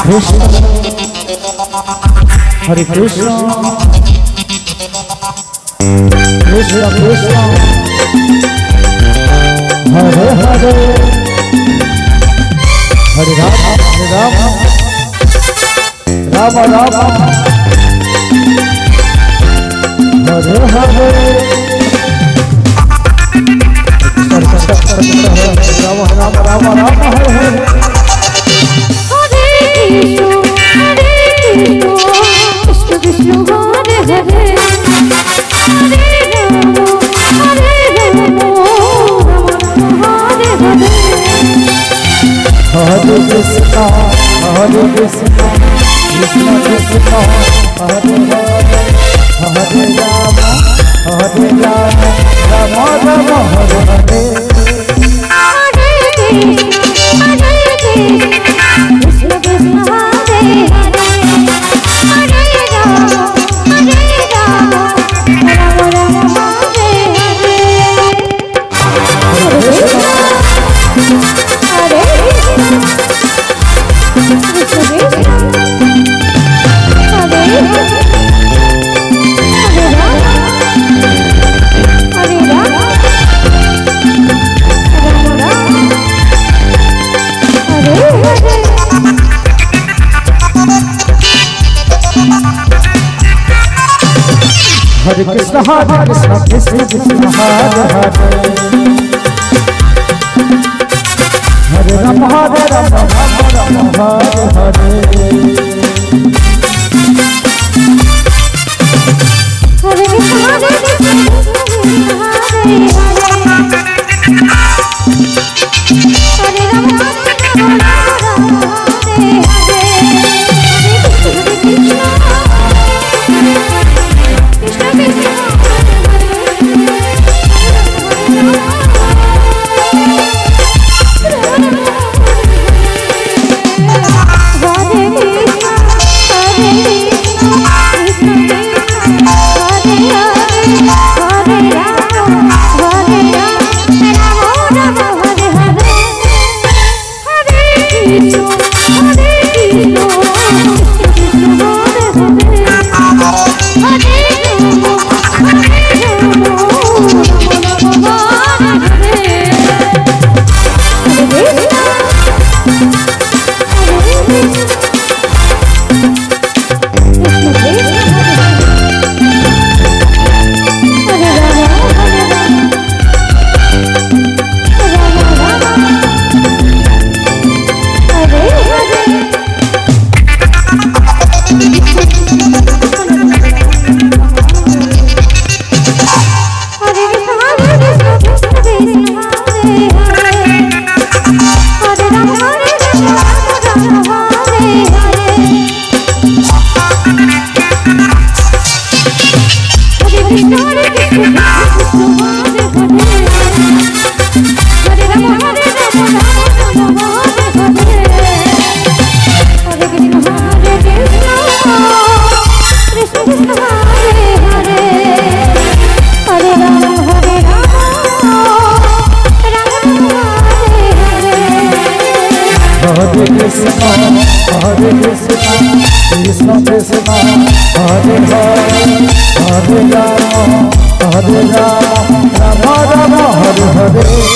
Krishna, Hare Krishna, Krishna Krishna, Hare Hare, Hare Rama, Rama Rama, Hare Hare, Rama Rama Rama Rama, Hare Hare. Hare Krishna, Hare Krishna, Krishna Krishna, Hare Hare, Hare Rama, Hare Rama, Rama Rama, Hare Hare. Hare Krishna, Krishna Krishna, Hare Hare, Hare Rama, Hare Rama, Rama Rama, Hare Hare. Hare Krishna, Hare Krishna, Krishna Krishna, Hare Hare, Hare Rama, Rama Rama, Hare Hare. Hare Krishna, Hare Rama, Hare Rama, Rama Rama, Hare Hare.